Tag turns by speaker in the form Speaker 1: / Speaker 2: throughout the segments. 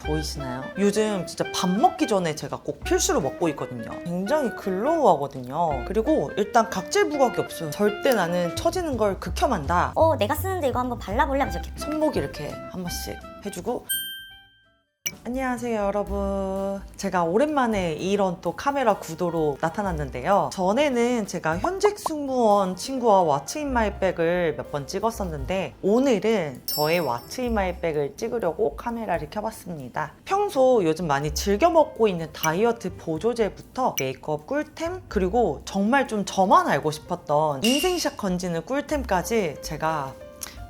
Speaker 1: 보이시나요? 요즘 진짜 밥 먹기 전에 제가 꼭 필수로 먹고 있거든요. 굉장히 글로우하거든요. 그리고 일단 각질 부각이 없어요. 절대 나는 처지는 걸 극혐한다.
Speaker 2: 내가 쓰는데 이거 한번 발라볼래? 하면서 이렇게
Speaker 1: 손목 이렇게 한 번씩 해주고. 안녕하세요 여러분. 제가 오랜만에 이런 또 카메라 구도로 나타났는데요. 전에는 제가 현직 승무원 친구와 왓츠 인 마이 백을 몇 번 찍었었는데 오늘은 저의 왓츠 인 마이 백을 찍으려고 카메라를 켜봤습니다. 평소 요즘 많이 즐겨 먹고 있는 다이어트 보조제부터 메이크업 꿀템, 그리고 정말 좀 저만 알고 싶었던 인생샷 건지는 꿀템까지 제가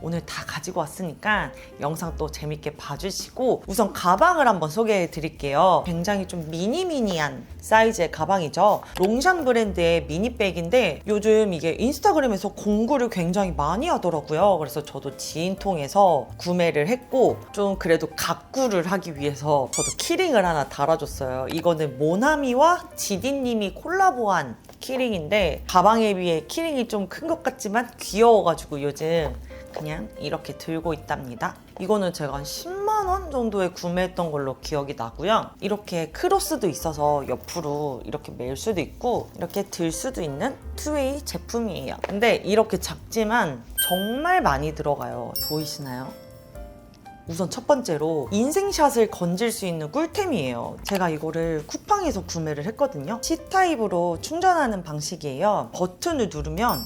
Speaker 1: 오늘 다 가지고 왔으니까 영상 또 재밌게 봐주시고, 우선 가방을 한번 소개해 드릴게요. 굉장히 좀 미니미니한 사이즈의 가방이죠. 롱샨 브랜드의 미니백인데 요즘 이게 인스타그램에서 공구를 굉장히 많이 하더라고요. 그래서 저도 지인 통해서 구매를 했고, 좀 그래도 각구를 하기 위해서 저도 키링을 하나 달아줬어요. 이거는 모나미와 지디님이 콜라보한 키링인데 가방에 비해 키링이 좀 큰 것 같지만 귀여워가지고 요즘 그냥 이렇게 들고 있답니다. 이거는 제가 한 10만 원 정도에 구매했던 걸로 기억이 나고요. 이렇게 크로스도 있어서 옆으로 이렇게 멜 수도 있고 이렇게 들 수도 있는 투웨이 제품이에요. 근데 이렇게 작지만 정말 많이 들어가요. 보이시나요? 우선 첫 번째로 인생샷을 건질 수 있는 꿀템이에요. 제가 이거를 쿠팡에서 구매를 했거든요. C타입으로 충전하는 방식이에요. 버튼을 누르면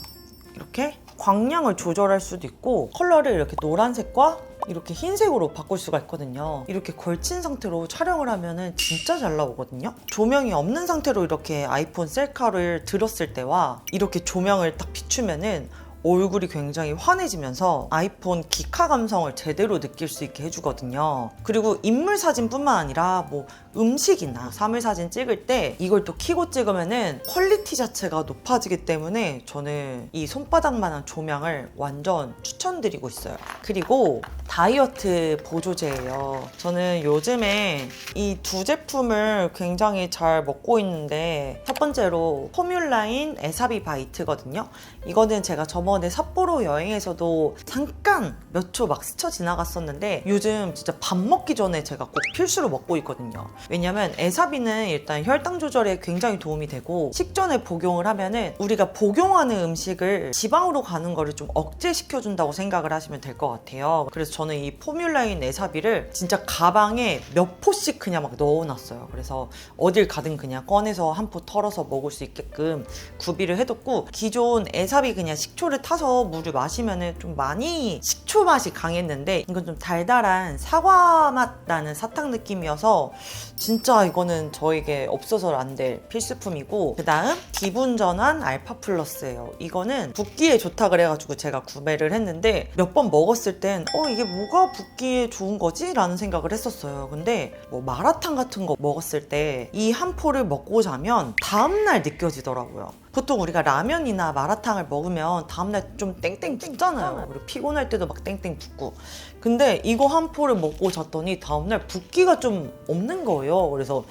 Speaker 1: 이렇게 광량을 조절할 수도 있고 컬러를 이렇게 노란색과 이렇게 흰색으로 바꿀 수가 있거든요. 이렇게 걸친 상태로 촬영을 하면은 진짜 잘 나오거든요. 조명이 없는 상태로 이렇게 아이폰 셀카를 들었을 때와 이렇게 조명을 딱 비추면은 얼굴이 굉장히 환해지면서 아이폰 기카 감성을 제대로 느낄 수 있게 해주거든요. 그리고 인물 사진뿐만 아니라 뭐 음식이나 사물 사진 찍을 때 이걸 또 켜고 찍으면은 퀄리티 자체가 높아지기 때문에 저는 이 손바닥만한 조명을 완전 추천드리고 있어요. 그리고 다이어트 보조제예요. 저는 요즘에 이 두 제품을 굉장히 잘 먹고 있는데, 첫 번째로 포뮬라인 에사비 바이트거든요. 이거는 제가 저번에 삿포로 여행에서도 잠깐 몇 초 막 스쳐 지나갔었는데 요즘 진짜 밥 먹기 전에 제가 꼭 필수로 먹고 있거든요. 왜냐면 에사비는 일단 혈당 조절에 굉장히 도움이 되고, 식전에 복용을 하면은 우리가 복용하는 음식을 지방으로 가는 거를 좀 억제시켜준다고 생각을 하시면 될 것 같아요. 그래서 저는 이 포뮬라인 에사비를 진짜 가방에 몇 포씩 그냥 막 넣어놨어요. 그래서 어딜 가든 그냥 꺼내서 한 포 털어서 먹을 수 있게끔 구비를 해뒀고, 기존 에사비 그냥 식초를 타서 물을 마시면은 좀 많이 식초 맛이 강했는데 이건 좀 달달한 사과 맛 나는 사탕 느낌이어서 진짜 이거는 저에게 없어서는 안 될 필수품이고, 그 다음 기분 전환 알파 플러스예요. 이거는 붓기에 좋다 그래가지고 제가 구매를 했는데 몇 번 먹었을 땐 이게 뭐가 붓기에 좋은 거지? 라는 생각을 했었어요. 근데 뭐 마라탕 같은 거 먹었을 때 이 한 포를 먹고 자면 다음날 느껴지더라고요. 보통 우리가 라면이나 마라탕을 먹으면 다음날 좀 땡땡 붓잖아요. 그리고 피곤할 때도 막 땡땡 붓고. 근데 이거 한 포를 먹고 잤더니 다음날 붓기가 좀 없는 거예요. 그래서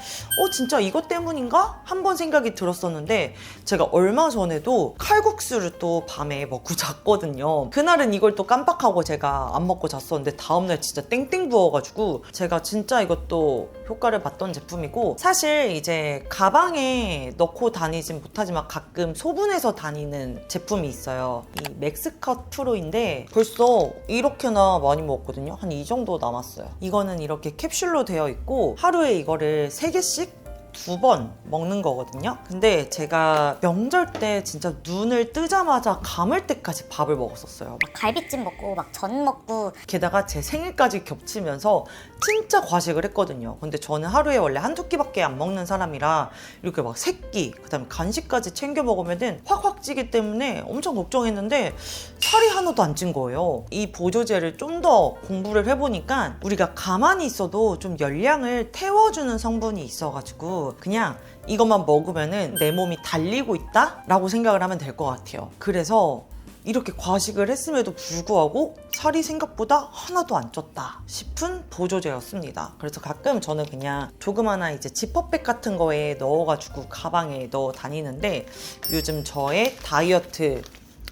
Speaker 1: 진짜 이것 때문인가? 한 번 생각이 들었었는데, 제가 얼마 전에도 칼국수를 또 밤에 먹고 잤거든요. 그날은 이걸 또 깜빡하고 제가 안 먹고 잤었는데 다음날 진짜 땡땡 부어가지고 제가 진짜 이것도 효과를 봤던 제품이고, 사실 이제 가방에 넣고 다니진 못하지만 가끔 소분해서 다니는 제품이 있어요. 이 맥스컷 프로인데 벌써 이렇게나 많이 먹었거든요. 한 이 정도 남았어요. 이거는 이렇게 캡슐로 되어 있고 하루에 이거를 3개씩 2번 먹는 거거든요. 근데 제가 명절 때 진짜 눈을 뜨자마자 감을 때까지 밥을 먹었었어요.
Speaker 2: 갈비찜 먹고 막 전 먹고,
Speaker 1: 게다가 제 생일까지 겹치면서 진짜 과식을 했거든요. 근데 저는 하루에 원래 한두 끼밖에 안 먹는 사람이라 이렇게 막 3끼, 그다음에 간식까지 챙겨 먹으면은 확확 찌기 때문에 엄청 걱정했는데 살이 하나도 안 찐 거예요. 이 보조제를 좀 더 공부를 해보니까 우리가 가만히 있어도 좀 열량을 태워주는 성분이 있어가지고 그냥 이것만 먹으면은 내 몸이 달리고 있다? 라고 생각을 하면 될 것 같아요. 그래서 이렇게 과식을 했음에도 불구하고 살이 생각보다 하나도 안 쪘다 싶은 보조제였습니다. 그래서 가끔 저는 그냥 조그마한 이제 지퍼백 같은 거에 넣어가지고 가방에 넣어 다니는데, 요즘 저의 다이어트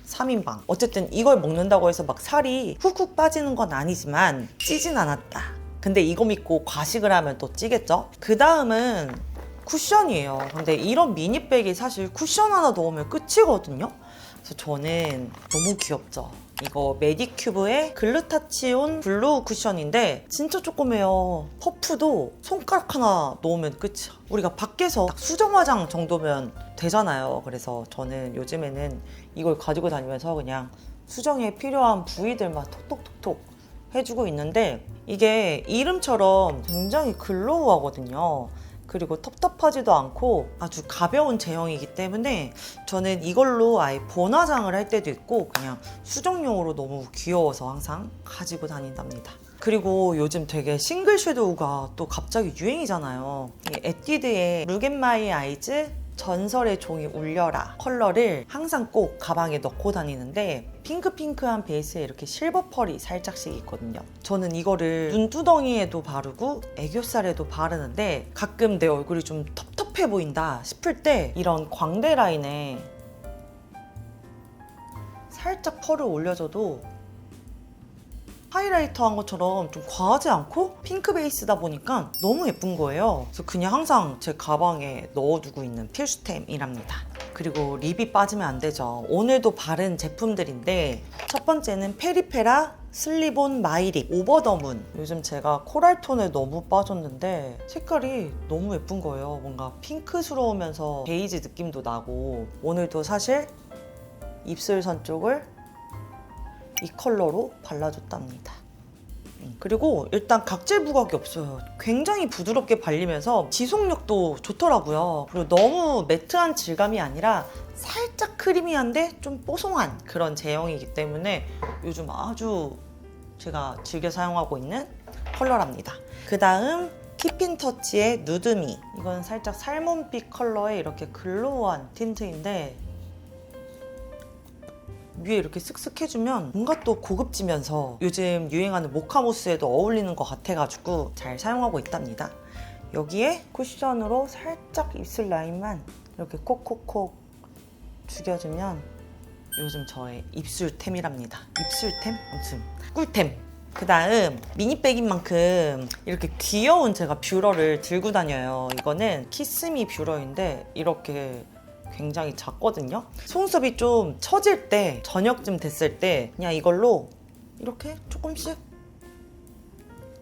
Speaker 1: 3인방. 어쨌든 이걸 먹는다고 해서 막 살이 훅훅 빠지는 건 아니지만 찌진 않았다. 근데 이거 믿고 과식을 하면 또 찌겠죠? 그 다음은 쿠션이에요. 근데 이런 미니백이 사실 쿠션 하나 넣으면 끝이거든요. 그래서 저는 너무 귀엽죠. 이거 메디큐브의 글루타치온 블루 쿠션인데 진짜 조그매요. 퍼프도 손가락 하나 넣으면 끝이야. 우리가 밖에서 딱 수정 화장 정도면 되잖아요. 그래서 저는 요즘에는 이걸 가지고 다니면서 그냥 수정에 필요한 부위들만 톡톡톡톡 해주고 있는데 이게 이름처럼 굉장히 글로우하거든요. 그리고 텁텁하지도 않고 아주 가벼운 제형이기 때문에 저는 이걸로 아예 본화장을 할 때도 있고 그냥 수정용으로 너무 귀여워서 항상 가지고 다닌답니다. 그리고 요즘 되게 싱글 섀도우가 또 갑자기 유행이잖아요. 이 에뛰드의 Look at my eyes 전설의 종이 울려라 컬러를 항상 꼭 가방에 넣고 다니는데 핑크핑크한 베이스에 이렇게 실버 펄이 살짝씩 있거든요. 저는 이거를 눈두덩이에도 바르고 애교살에도 바르는데 가끔 내 얼굴이 좀 텁텁해 보인다 싶을 때 이런 광대 라인에 살짝 펄을 올려줘도 하이라이터 한 것처럼 좀 과하지 않고 핑크 베이스다 보니까 너무 예쁜 거예요. 그래서 그냥 항상 제 가방에 넣어두고 있는 필수템이랍니다. 그리고 립이 빠지면 안 되죠. 오늘도 바른 제품들인데 첫 번째는 페리페라 슬립온 마이립 오버 더 문. 요즘 제가 코랄톤에 너무 빠졌는데 색깔이 너무 예쁜 거예요. 뭔가 핑크스러우면서 베이지 느낌도 나고 오늘도 사실 입술선 쪽을 이 컬러로 발라줬답니다. 그리고 일단 각질 부각이 없어요. 굉장히 부드럽게 발리면서 지속력도 좋더라고요. 그리고 너무 매트한 질감이 아니라 살짝 크리미한데 좀 뽀송한 그런 제형이기 때문에 요즘 아주 제가 즐겨 사용하고 있는 컬러랍니다. 그 다음 키핀터치의 누드미. 이건 살짝 살몬빛 컬러의 이렇게 글로우한 틴트인데 위에 이렇게 쓱쓱 해주면 뭔가 또 고급지면서 요즘 유행하는 모카모스에도 어울리는 것 같아가지고 잘 사용하고 있답니다. 여기에 쿠션으로 살짝 입술 라인만 이렇게 콕콕콕 죽여주면 요즘 저의 입술템이랍니다. 입술템? 아무튼 꿀템! 그 다음 미니백인 만큼 이렇게 귀여운 제가 뷰러를 들고 다녀요. 이거는 키스미 뷰러인데 이렇게 굉장히 작거든요. 속눈썹이 좀 처질 때 저녁쯤 됐을 때 그냥 이걸로 이렇게 조금씩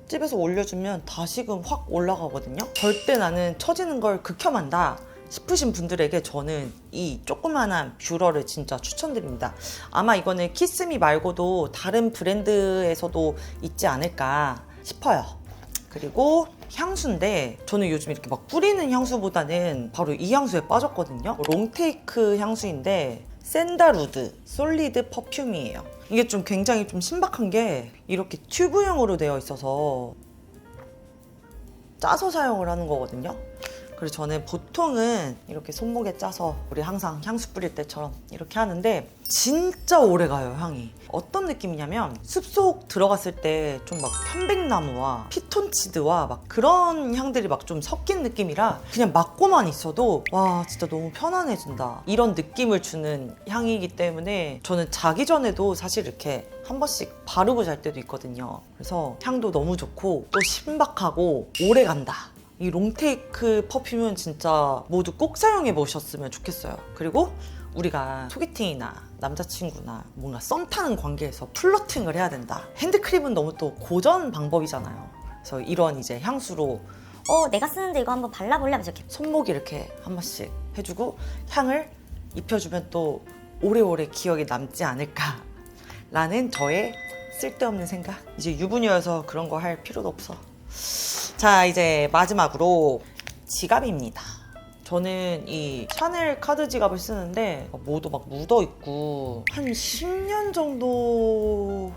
Speaker 1: 찝에서 올려주면 다시금 확 올라가거든요. 절대 나는 처지는 걸 극혐한다 싶으신 분들에게 저는 이 조그만한 뷰러를 진짜 추천드립니다. 아마 이거는 키스미 말고도 다른 브랜드에서도 있지 않을까 싶어요. 그리고 향수인데 저는 요즘 이렇게 막 뿌리는 향수보다는 바로 이 향수에 빠졌거든요. 롱테이크 향수인데 샌다루드 솔리드 퍼퓸이에요. 이게 좀 굉장히 좀 신박한 게 이렇게 튜브형으로 되어 있어서 짜서 사용을 하는 거거든요. 그래서 저는 보통은 이렇게 손목에 짜서 우리 항상 향수 뿌릴 때처럼 이렇게 하는데 진짜 오래 가요, 향이. 어떤 느낌이냐면 숲속 들어갔을 때 좀 막 편백나무와 피톤치드와 막 그런 향들이 막 좀 섞인 느낌이라 그냥 맡고만 있어도 와 진짜 너무 편안해진다 이런 느낌을 주는 향이기 때문에 저는 자기 전에도 사실 이렇게 한 번씩 바르고 잘 때도 있거든요. 그래서 향도 너무 좋고 또 신박하고 오래 간다. 이 롱테이크 퍼퓸은 진짜 모두 꼭 사용해 보셨으면 좋겠어요. 그리고 우리가 소개팅이나 남자친구나 뭔가 썸 타는 관계에서 플러팅을 해야 된다. 핸드크림은 너무 또 고전 방법이잖아요. 그래서 이런 이제 향수로
Speaker 2: 내가 쓰는데 이거 한번 발라볼래? 하면서 이렇게
Speaker 1: 손목이 이렇게 한 번씩 해주고 향을 입혀주면 또 오래오래 기억에 남지 않을까라는 저의 쓸데없는 생각. 이제 유부녀여서 그런 거 할 필요도 없어. 자, 이제 마지막으로 지갑입니다. 저는 이 샤넬 카드 지갑을 쓰는데 뭐도 막 묻어있고 한 10년 정도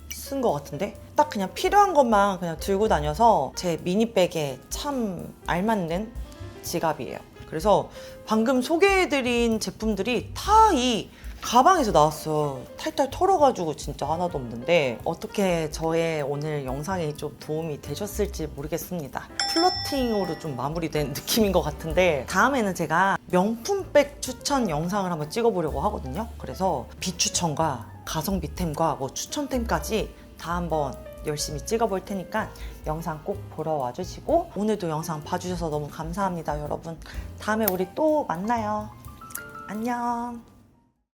Speaker 1: 쓴 것 같은데 딱 그냥 필요한 것만 그냥 들고 다녀서 제 미니백에 참 알맞는 지갑이에요. 그래서 방금 소개해드린 제품들이 다 이 가방에서 나왔어요. 탈탈 털어가지고 진짜 하나도 없는데 어떻게 저의 오늘 영상이 좀 도움이 되셨을지 모르겠습니다. 플러팅으로 좀 마무리된 느낌인 것 같은데 다음에는 제가 명품백 추천 영상을 한번 찍어보려고 하거든요. 그래서 비추천과 가성비템과 뭐 추천템까지 다 한번 열심히 찍어볼 테니까 영상 꼭 보러 와주시고 오늘도 영상 봐주셔서 너무 감사합니다, 여러분. 다음에 우리 또 만나요. 안녕.